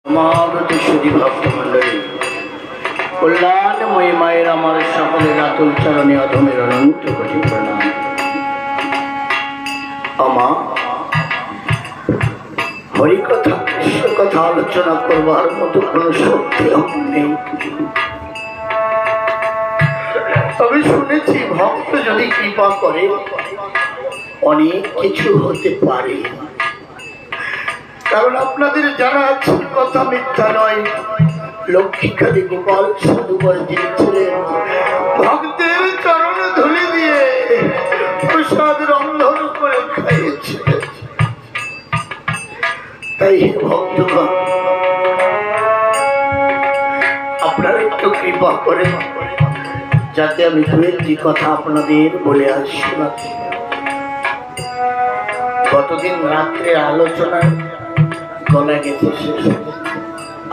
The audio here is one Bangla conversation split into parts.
মহাব্রত সুধী ভক্তমণ্ডলী, কল্যাণময়ী মায়ের আমার সকলের আতুল চরণে অধমের অনন্ত কোটি প্রণাম। আমা হরিকথা কৃষ্ণ কথা আলোচনা করবার মতো কোন শক্তি আমার নেই। তবে শুনেছি ভক্ত যদি কৃপা করে অনেক কিছু হতে পারে। কারণ আপনাদের জানা আছে কথা মিথ্যা নয়। লক্ষ্মীকালী গোপাল সাধু করে দিয়েছিলেন, ভক্তের চরণ ধুলি দিয়ে প্রসাদ রন্ধন করে খাইয়েছিলেন। তাই ভক্তগণ আপনারা একটু কৃপা করে যাতে আমি দু একটি কথা আপনাদের বলে আসি। গতদিন রাত্রে আলোচনায় গলা গেছে শেষ,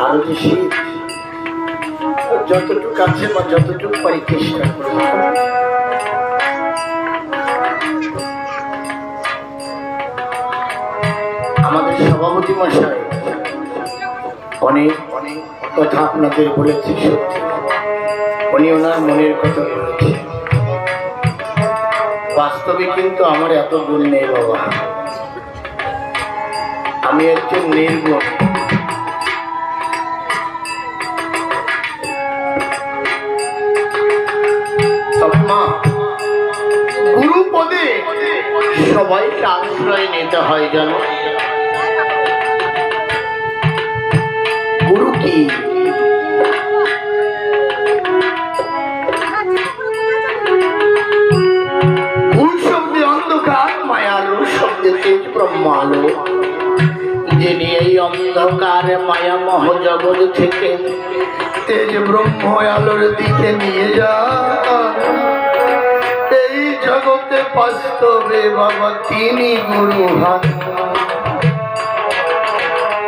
আরো যে শীত যতটুকু আছে বা যতটুকু পারি চেষ্টা করব। আমাদের সভাপতি মশাই অনেক অনেক কথা আপনাদের বলেছে, সত্যি উনি ওনার মনের কথা বলেছে। বাস্তবে কিন্তু আমার এত গুণ নেই বাবা, আমি একজন নির্গুণ। তবে মা, গুরু পদে সবাইকে আশ্রয় নিতে হয় জানো। গুরু কি? গুরু শব্দে অন্ধকার, মায়ালু শব্দে তেজ ব্রহ্মালো। যিনি এই অন্ধকার মায়ামহ জগৎ থেকে তেজ ব্রহ্ম আলোর দিকে নিয়ে যান, এই জগতে বাস্তবে বাবা তিনি গুরু হন।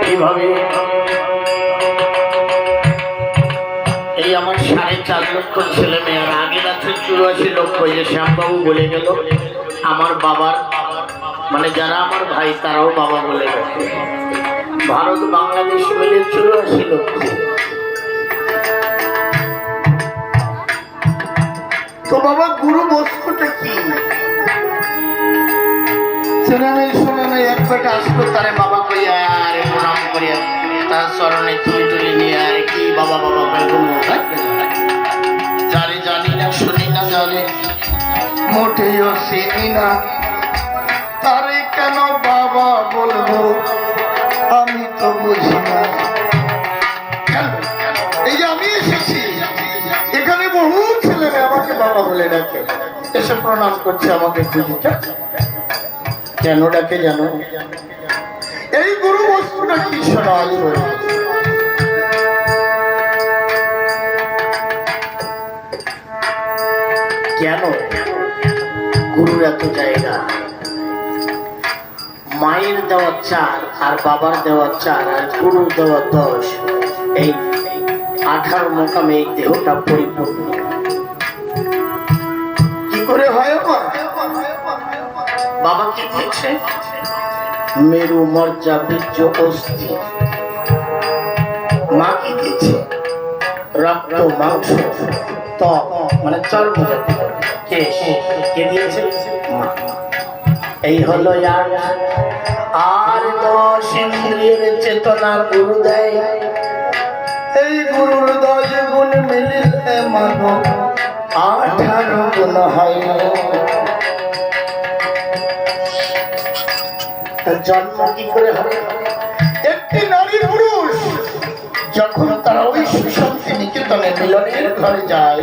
এইভাবে এই আমার 4.5 লক্ষ ছেলে মেয়ের আগের আছে 84 লক্ষ। যে শ্যামবাবু বলে গেল, আমার বাবার মানে যারা আমার ভাই তারাও বাবা বলে গেছে। ভারত বাংলাদেশ মিলে 84 লক্ষ। তো বাবা গুরু বস্তুটা কি? শোনে এক বেটা আসলো, তারে বাবা কইয়া আরে প্রণাম করিয়া তার চরণে তুলি নিয়ে আরে কি বাবা বাবা যারে জানি না শুনি না জানে মোটেও চিনি না, তারে কেন বাবা বলবো আমি তো বুঝি না। এই যে আমি এসেছি এখানে বহু ছেলে আমাকে বাবা বলে ডাকে, এসে প্রণাম করছে আমাকে খুঁজিটা কেন ডাকে জানো? এই গুরু বস্তুটা কি শোনা কেন গুরুর এত জায়গা? মায়ের দেওয়া 4 আর বাবার দেওয়া 4 আর গুরুর দেওয়া 10, এই 18 মোকামে এই দেহটা পরিপূর্ণ। কি করে হয়? বাবা কি দিয়েছে? মেরু মজ্জা বীর্য অস্থি। মা কি দিয়েছে? রক্ত মাংস ত্বক মানে চর্ম জাতীয় কেশ। কে দিয়েছে? মা। এই হলো আর 10 ইন্দ্রিয়ের চেতনা গুরু দেয়। এই গুরুর 10 গুণ মিলিলে মানব 18 গুণ হয়। জন্ম কি করে হবে? একটি নারী পুরুষ যখন তারা ওই সুশান্তি নিকেতনে মিলনের ঘরে যায়,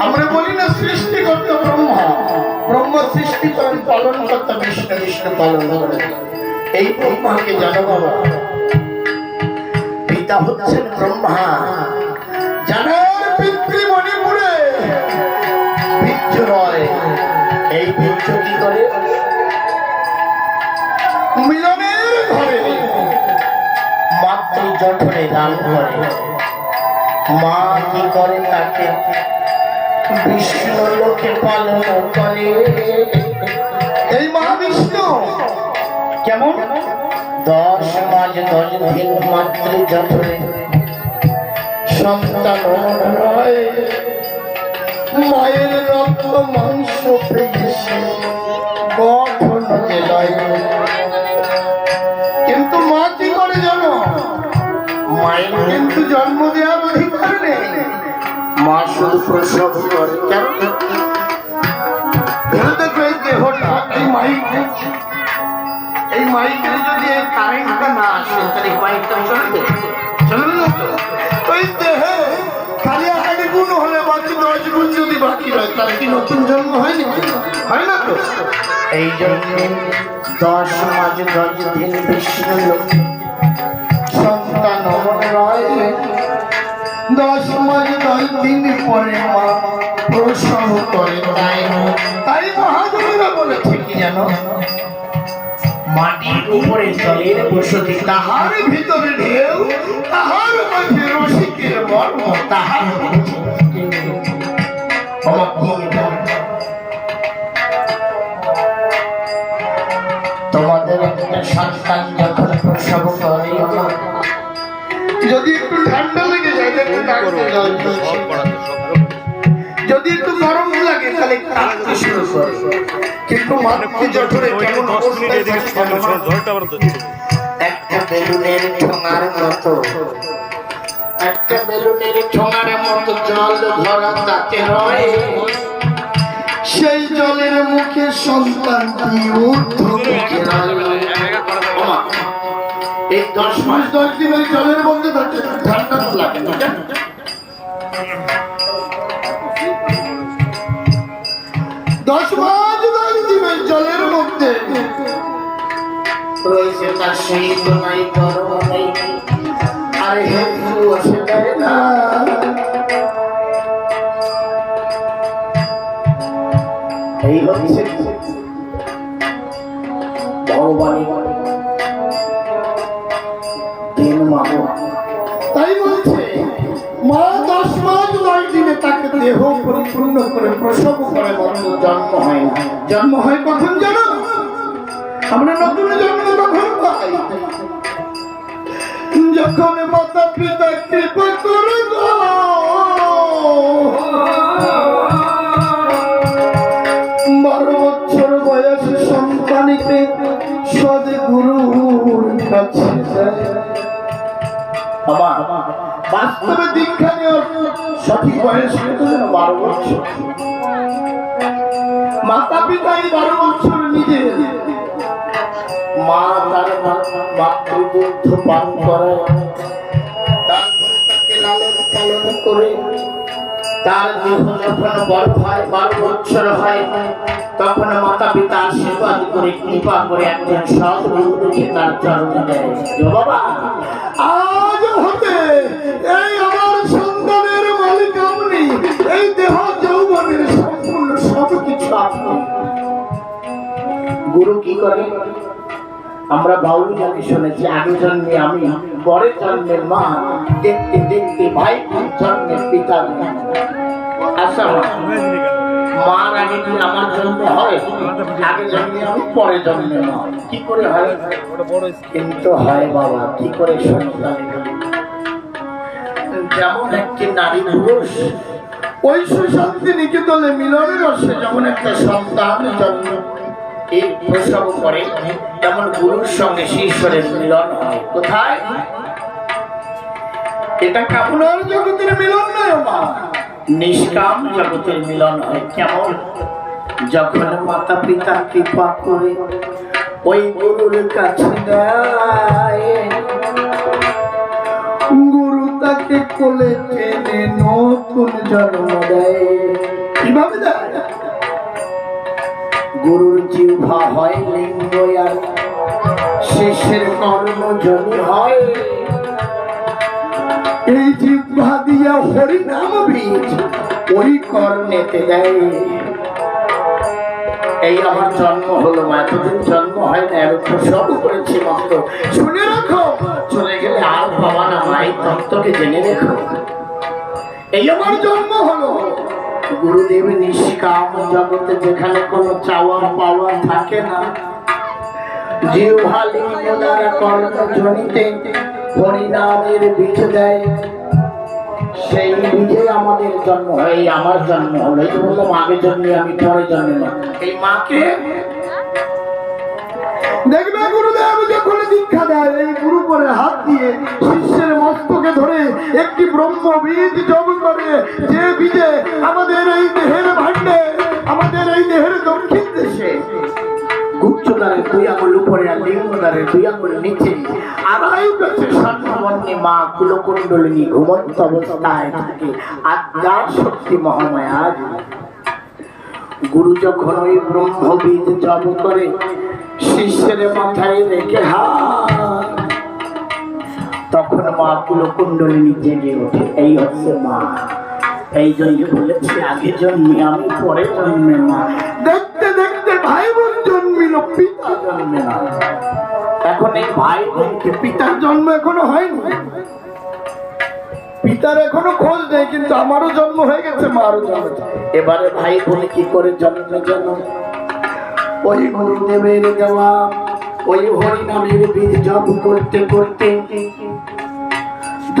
আমরা বলি না সৃষ্টিকর্তা ব্রহ্মা, ব্রহ্ম সৃষ্টি করেন, পালন কর্তা বিষ্ণু, বিষ্ণু পালন করেন। এই ব্রহ্মাকে জানো বাবা, পিতা হচ্ছেন ব্রহ্মা। জানার পিতৃমণিপুরে বীর্য রয়। এই বীর্য কি করে? মিলনের ঘরে মাতৃ জঠরে দান করে। মা কি করে? তাকে বিষ্ণু লোকে পালন করে। এই মহাবিষ্ণু কেমন 10 মালে 10 দিন মাতৃ জঠরে সন্তান নয়, মায়ের রক্ত মাংস পেয়েছে গঠন জেলায়। কিন্তু মা কি করে জানো? মায়ের কিন্তু জন্ম দেওয়ার অধিকার নেই, মা শুধু প্রসব করে। কেন? দেখো এই দেহটা, এই মাইকে যদি এই কারেন্টটা না আসে তাহলে মাইকটা চলবে? চলবে না তো। ওই দেহে খালি আকারে গুণ হলে বাকি 10 গুণ যদি বাকি হয় তার কি নতুন জন্ম হয়নি? হয় না তো। এই জন্য 10 মাস 10 দিন বিষ্ণু লোক সন্তান নয়, 10 মাস 10 দিন পরে মা প্রসব করে। তাই মহাদেবরা বলেছে কি জানো? মাটির উপরে জলের বসতি, তাহার ভিতরে ঢেউ, তাহার মাঝে রসিকের মর্ম, তাহার তোমাদের একটা সন্তান যখন প্রসব করে, যদি একটু ঠান্ডা লেগে যায় যদি একটু গরম লাগে তাহলে কাঁদতে শুরু করে। কিন্তু মাতৃ জঠরে কেমন একটা বেলুনের ঠোঙার মতো, একটা বেলুনের ঠোঙার মতো জল ভরা তাতে রয়, সেই জলের মুখে সন্তানটি ঊর্ধ্বমুখে রয়। এই 10 মাস 10 দিন ওই জলের মধ্যে ঠান্ডা লাগে না। 10 মাস 10 দিন ওই জলের মধ্যে রয়েছে, তার শীত নাই গরম নেই, আরে হেতু বসে যায় না। এই হচ্ছে ভগবানের দিন মানো। তাই বলছে মা 10 মাস 10 দিনে তাকে দেহ পরিপূর্ণ করে প্রসব করে, বন্ধু জন্ম হয় না। জন্ম হয় কখন জানো? আমরা নতুন জন্ম কখন পাই? যখন মাতা পিতা কৃপা করে 12 বছর বয়সে সন্তানকে সদে গুরুর কাছে যায়। বাস্তবে দীক্ষা নেওয়ার সঠিক বয়স কিন্তু 12 বছর। মাতা পিতা এই 12 বছর নিজে মা তার মাতৃদুগ্ধ পান করায়, তাকে লালন পালন করে, তার দেহ যখন বড় হয় 12 বছর হয় তখন মাতা পিতা আশীর্বাদ করে কৃপা করে একজন সৎগুরুকে তার চরণে দেয়। বাবা আজ হতে এই আমার সন্তানের মালিক আপনি, এই দেহ যৌবনের সম্পূর্ণ সবকিছু আপনি। গুরু কি করে? আমরা বাউল জানি শুনেছি, আগে জন্মে আমি, পরের জন্মের মা, দেখতে দেখতে ভাই, জন্মের পিতা। আচ্ছা মার আগে কি আমার জন্ম হয়? আগে জন্মে আমি, পরে জন্মে মা। কি করে হয়? কিন্তু হয় বাবা। কি করে? সন্তান যেমন একটি নারী পুরুষ ওই সুশান্তি নিকেতনে মিলনের রসে যেমন একটা সন্তান জন্ম এই প্রসব করে, তেমন গুরুর সঙ্গে শিষ্যের মিলন হয়। কোথায়? এটা কামনার জগতের মিলন নয় মা, নিষ্কাম জগতের মিলন হয়। কেমন? যখন মাতা পিতা কৃপা করে ওই গুরুর কাছে যায়, গুরু তাকে কোলে টেনে নতুন জন্ম দেয়। কিভাবে দেয়? গুরুর জিহ্বা হয় লিঙ্গ, আর শিষ্যের কর্মজনী হয়। এই জিহ্বা দিয়া হরিনাম বীজ ওই কর্ণেতে দেয়। এই আমার জন্ম হলো মা, এতদিন জন্ম হয় না, আমি প্রসব করেছি মাত্র। শুনে রাখো, চলে গেলে আর বাবা না মাই তত্ত্বকে জেনে রেখো। এই আমার জন্ম হলো। গুরুদেব নিষ্কাম জগতে যেখানে কোনো চাওয়া পাওয়া থাকে না, জিহ্বালি মোদার কর্ণ জনিতে হরিনামের বীজ দেয়, সেই বীজে আমাদের জন্ম হয়। আমার জন্ম হলো, এই বললাম আগে জন্মে আমি পরে জন্মে। এই মাকে দেখবে গুরুদেব যখন দীক্ষা দেয়, এই গুরু করে হাত দিয়ে শিষ্যের মস্তকে ধরে একটি ব্রহ্ম বীজ জপ করে, যে বীজে আমাদের এই দেহের ভাণ্ডে, আমাদের এই দেহের দক্ষিণ দেশে গুচ্ছদারের 2 আঙুল উপরে আর লিঙ্গদারের 2 আঙুল নিচে আড়াই কাছে স্বর্ণবর্ণে মা কুলকুণ্ডলিনী ঘুমন্ত অবস্থায় থাকে। আদ্যা শক্তি মহামায়া। গুরু যখন ওই ব্রহ্মবীজ জপ করে শিষ্যের মাথায় রেখে তখন মা কুলকুণ্ডলিনী জেগে ওঠে। এই হচ্ছে মা। এই জন্য বলেছি আগে জন্মে আমি পরে জন্মে মা। দেখতে দেখতে ভাই বোন জন্মিল, পিতা জন্মে না। এখন এই ভাই বোনকে পিতার জন্ম এখনো হয়নি, পিতার এখনো খোঁজ নেই, কিন্তু আমারও জন্ম হয়ে গেছে, মারও জন্ম। এবারে ভাই বোন কি করে জন্মে যেন ওই গুরুদেবের দেওয়া ওই হরিনামের বীজ জপ করতে করতে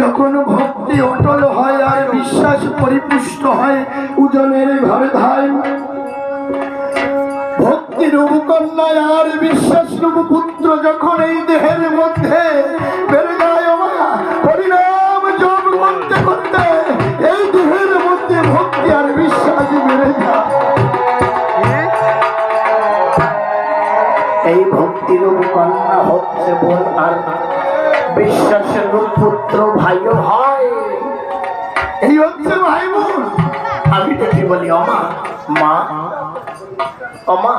যখন ভক্তি অটল হয় আর বিশ্বাস পরিপুষ্ট হয়, উজনের ঘরে ধায় ভক্তি রূপ কন্যা আর বিশ্বাস রূপ পুত্র যখন এই দেহের মধ্যে বেড়ে যায়, হরিনাম জপ করতে করতে এই দেহের মধ্যে ভক্তি আর বিশ্বাস বেড়ে যায়। এই ভক্তিরূপ কন্যা হচ্ছে বোন আর বিশ্বাসের রূপ পুত্র ভাইও হয়। এই হচ্ছে ভাই বোন। আমি দেখি বলি অমা, মা অমা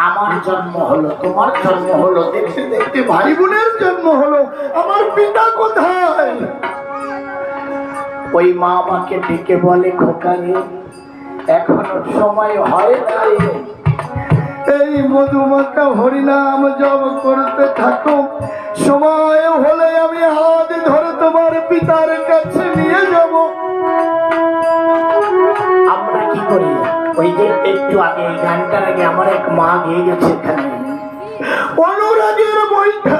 আমার জন্ম হলো, তোমার জন্ম হলো, দেখতে দেখতে ভাই বোনের জন্ম হলো, আমার পিতা কোথায়? ওই মা আমাকে ডেকে বলে, খোকারে এখনো সময় হয় নাই, এই মধুমাখা হরিনাম জপ করতে থাকো, সময় হলে আমি হাত ধরে তোমার পিতার কাছে নিয়ে যাব। আমরা কি করি, ওই যে একটু আগে এই গানটার আগে আমার এক মা গিয়ে গেছে এখানে, অনুরাগের বইটা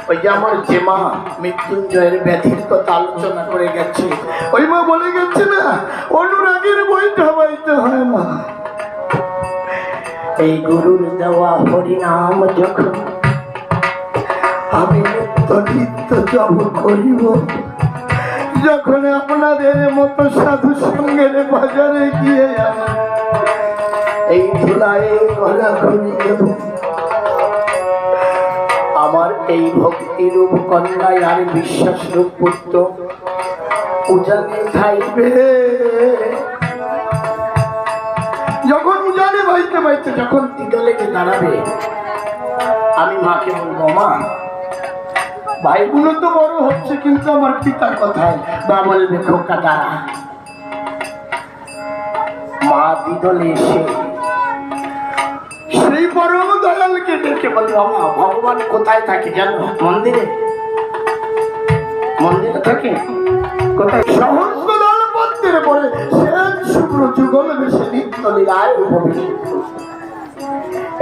ওই যে আমার যে মা মৃত্যুঞ্জয়ের ব্যাধির কথা আলোচনা করে গেছে, ওই মা বলে গেছে না, অনুরাগের বইটা বাইতে হয় মা। এই গুরুর দেওয়া হরিনাম যখন আমি নিত্য জপ করিব, যখন আপনাদের মতো সাধু সঙ্গের বাজারে গিয়ে এই ধুলায় গলা খুলি দেব, আমার এই ভক্তিরূপ কন্যায় আর বিশ্বাস রূপ পুত্র উজানে খাইবে। যখন উজানে বাইতে বাইতে যখন তিদলেকে দাঁড়াবে, আমি মাকে বলবো, মা ভাইগুলো তো বড় হচ্ছে, কিন্তু আমার পিতার কথায়। মা বলবে, খোকা দাঁড়া। মা তিদলে এসে সেই পরম দয়ালকে ডেকে বলবো, মা ভগবান কোথায় থাকে জানো? মন্দিরে। মন্দিরে থাকে কোথায়? সহস্র দল পদ্মের পরে শ্বেত শুভ্র যুগল বেশে নিত্য লীলায় উপবিষ্ট।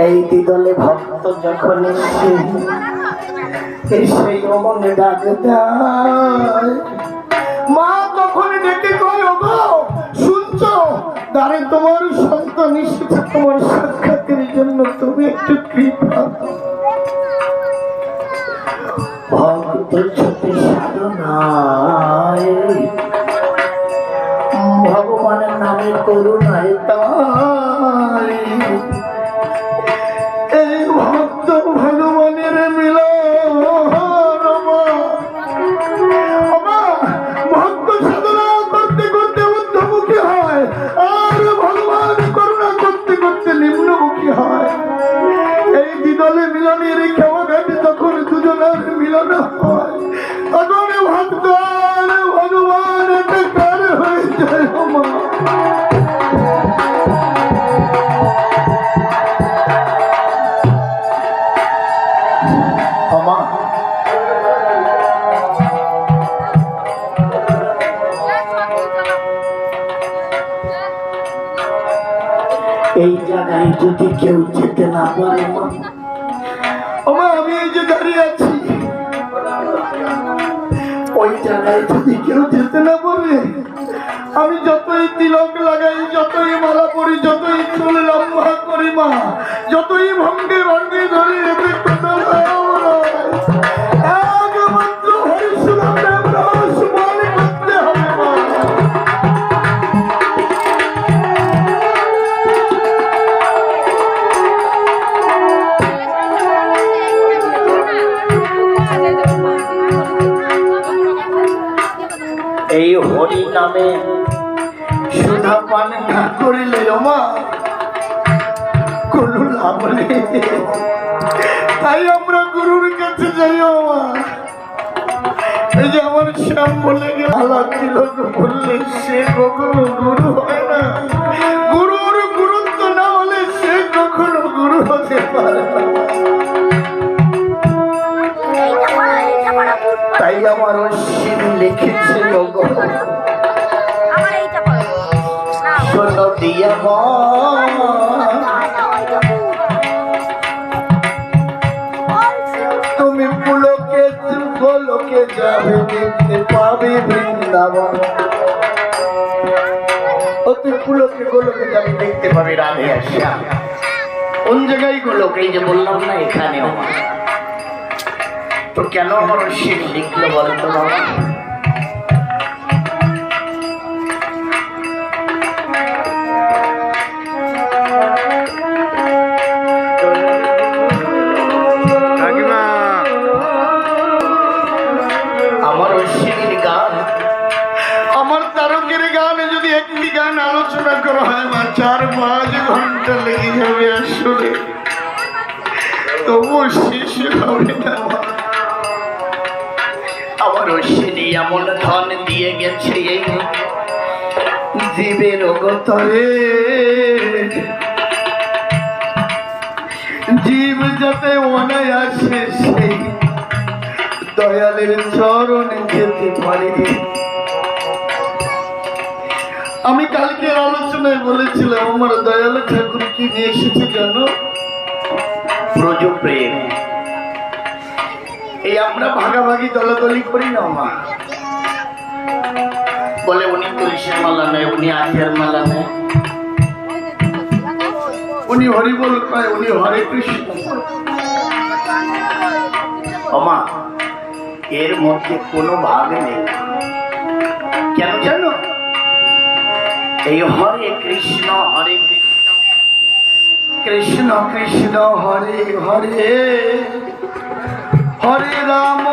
এই দ্বিদলে ভক্ত যখন এসে সেই মনে ডাক দেয়, মা তখন ডেকে কয়, ওগো শুনছো, দ্বারে তোমার সন্তান এসেছে, তোমার সাক্ষাতের জন্য তুমি একটু কৃপা। ভক্ত ছোটে সাধনায় ভগবানের নামে করুণায় তাই, এই ভক্ত ভগবানের মিল ভক্ত সাধনা করতে করতে ঊর্ধ্বমুখী হয়, আর ভগবান করুণা করতে করতে নিম্নমুখী হয়। এই দ্বিদলে মিলনের ক্ষমা ঘাটে তখন দুজনের মিলন হয়, তখন ভক্ত আর ভগবান একাকার হয়ে যায়। যদি কেউ যেতে না পারে মা, ওমা আমি এই যে দাঁড়িয়ে আছি, ওই জায়গায় যদি কেউ যেতে না পারে, আমি যতই তিলক লাগাই, যতই মালা পরি, যতই চুল লম্বা করি মা, যতই ভঙ্গে ভঙ্গে ধরি, এতে কোনো লাভ নয়। একমাত্র হরিশুনাম নাম রস মনে করতে হবে মা। এই হরি নামে সুধা পান না করিলে ওমা কোনো লাভ নেই। তাই আমরা গুরুর কাছে যাই মা। এই যে আমার শ্যাম বলে গেল, আলা তিলক বললে সে কখনো গুরু হয় না। গুরুর গুরুত্ব না হলে সে কখনো গুরু হতে পারে না। তাই আমার অশ্বিন লিখেছে শোনো দিয়া তুমি পুলকে গোলকে যাবে, দেখতে পাবে বৃন্দাবন। ও তুই পুলকে গোলকে যাবে, দেখতে পাবি রাধে আর শ্যাম। কোন জায়গায় গোলক? এই যে বললাম না এখানে। তো কেন আমার অশ্বিন লিখলো বলতো বাবা? আমার অশ্বিনীর গান, আমার তারকের গানে যদি একটি গান আলোচনা করা হয় মা, 4-5 ঘন্টা লেগে যাবে আসলে, তবুও শেষ হবে না। আমার অশ্বিনী এমন ধন দিয়ে গেছে এই জীবের অগতরে, জীব যাতে অনায়াসে সেই দয়ালের চরণে যেতে পারে। আমি কালকে আলোচনায় বলেছিলাম আমার দয়াল ঠাকুর কি নিয়ে এসেছে জানো? ব্রজ প্রেম। এই আমরা ভাগাভাগি দলাদলি করি না মা, বলে উনি তুলসীর মালা নেয়, উনি আঠিয়ার মালা নেয়, উনি হরিবল কয়, উনি হরে কৃষ্ণ। আমা এর মধ্যে কোনো ভাগ নেই। কেন জানো? এই হরে কৃষ্ণ হরে কৃষ্ণ, কৃষ্ণ কৃষ্ণ হরে হরে, হরে রাম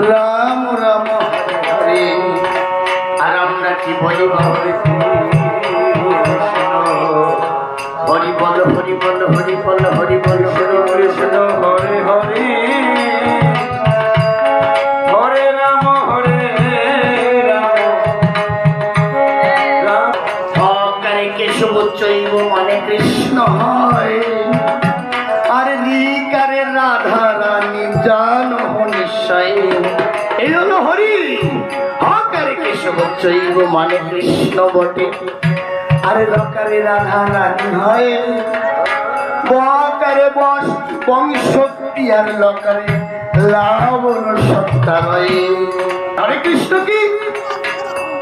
রাম রাম হরে হরে। আর আমরা কি বলি? হরে হরি বল হরি বল হরি বল হরি বল হরি কৃষ্ণ হরে হরে, হরে রাম হরে রাম। হকারে কেশব চৈব মানে কৃষ্ণ হয়, আর রিকারে রাধা রানী জানো নিশ্চয়, এই হলো হরি। হকারে কেশব চৈব মানে কৃষ্ণ বটে, আরে লকারে রাধা রানী হয়, বকারে বস বংশক্তি, আর লকারে লাবণ সত্তা হয়। হরে কৃষ্ণ কি?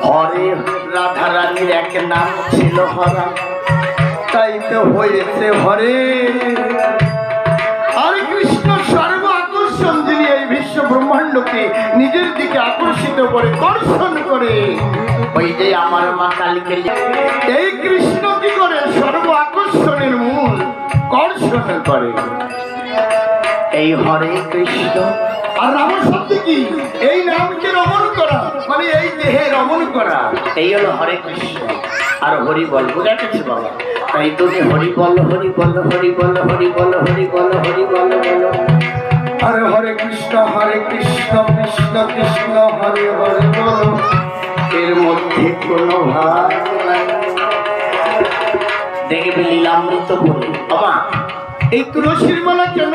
হরে রাধা রানীর এক নাম ছিল হরা, তাই তো হয়েছে হরে। হরে কৃষ্ণ সর্ব আকর্ষণ, যিনি এই বিশ্ব ব্রহ্মাণ্ডকে নিজের দিকে আকর্ষিত করে, কর্ষণ করে। ওই যে আমার মা কালীকে এই কৃষ্ণ কি করে? সর্ব আকর্ষণের মূল কর্ষণ করে এই হরে কৃষ্ণ। আর রাম শব্দ কি? এই নামকে রমণ করা, মানে এই দেহে রমণ করা। এই হলো হরে কৃষ্ণ। আর হরি বল বুঝা গেছে বাবা? তাই তুমি হরি বল হরি বল হরি বল হরি বল হরি বল হরি বল বলো। আর হরে কৃষ্ণ কৃষ্ণ কৃষ্ণ হরে হরে বল, এর মধ্যে কোনো ভাগ নাই। দেখবে লীলামৃত বলে বাবা। এই তুলসীর মালা কেন?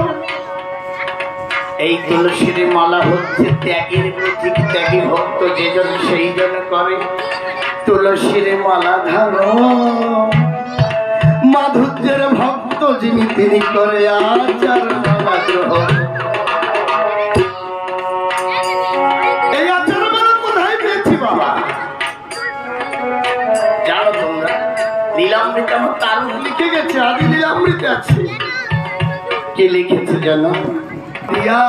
এই তুলসীর মালা হচ্ছে ত্যাগের প্রতীক, ত্যাগী ভক্ত যে জন সেই জন করে তুলসীর মালা ধারো। মাধুর্যের ভক্ত যিনি তিনি করে আচার মালা গ্রহণ। এই আচার মালা কোথায় পেয়েছি বাবা? জানো তোমরা লীলামৃত আমার তার লিখে গেছে, আদি লীলামৃতে আছে। কে লিখেছে জানো? রিয়া।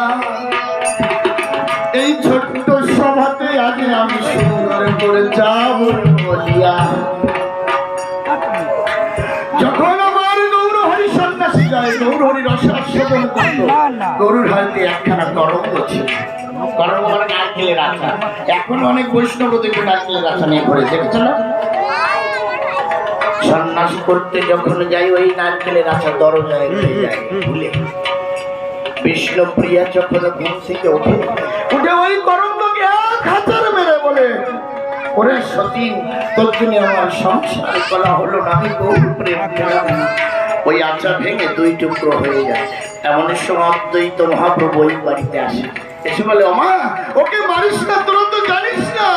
এই ছোট্ট সভাতে আগে আমি সুন্দর করে যাব বলিয়া, যখন আমার গৌরহরি সন্ন্যাসী যায়, গৌরহরি রসাস্বাদন করত, গরুর হাতে একখানা তরঙ্গ ছিল। তরঙ্গ মানে নারকেলের আঠা। এখন অনেক বৈষ্ণব দেখে নারকেলের আঠা নিয়ে ঘুরে দেখেছ না? সন্ন্যাস করতে যখন যাই ওই নারকেলের আশা দরজায় উঠে যায় ভুলে। বিষ্ণুপ্রিয়া যখন ঘুম থেকে ওঠে, উঠে ওই তরঙ্গকে এক হাজার মেরে বলে, ওরে সতী, তোর জন্য আমার সংসার করা হলো না, আমি গৌর প্রেম পেলাম না। ওই আশা ভেঙে দুই টুকরো হয়ে যায়। এমন সময় অদ্বৈত মহাপ্রভু ওই বাড়িতে আসে, এসে বলে, ওমা ওকে মারিস না, তোরা তো জানিস না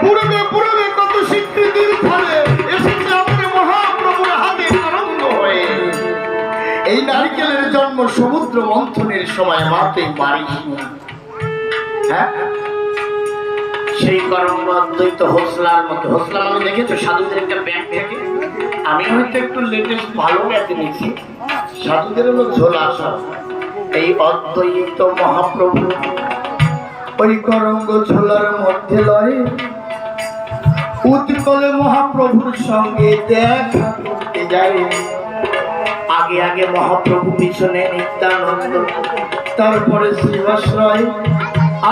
পূর্বে পূর্বে কত স্বীকৃতির ফলে এসেছে আমাদের মহাপ্রভুর হাতে তরঙ্গ হয়ে। এই নারকেলের জন্ম সমুদ্র মন্থনের সময় মাতে মারিস না। হ্যাঁ, সেই তরঙ্গ অদ্বৈত হোসলার মতো। হোসলা মানে দেখেছো সাধুদের একটা ব্যাগ থাকে, আমি হয়তো একটু লেটেস্ট ভালো ব্যাগে নিয়েছি, সাধুদের হলো ঝোলা সব। এই অদ্বৈত মহাপ্রভু ওই তরঙ্গ ঝোলার মধ্যে লয় উৎকলে মহাপ্রভুর সঙ্গে দেখা করতে যায়। আগে আগে মহাপ্রভু পিছনে নিত্যানন্দ, তারপরে শ্রীবাস রায়,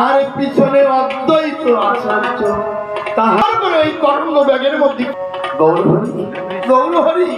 আর পিছনে অদ্বৈত আচার্য। তাহার পরে ওই তরঙ্গ ব্যাগের মধ্যে গৌরহরি গৌরহরি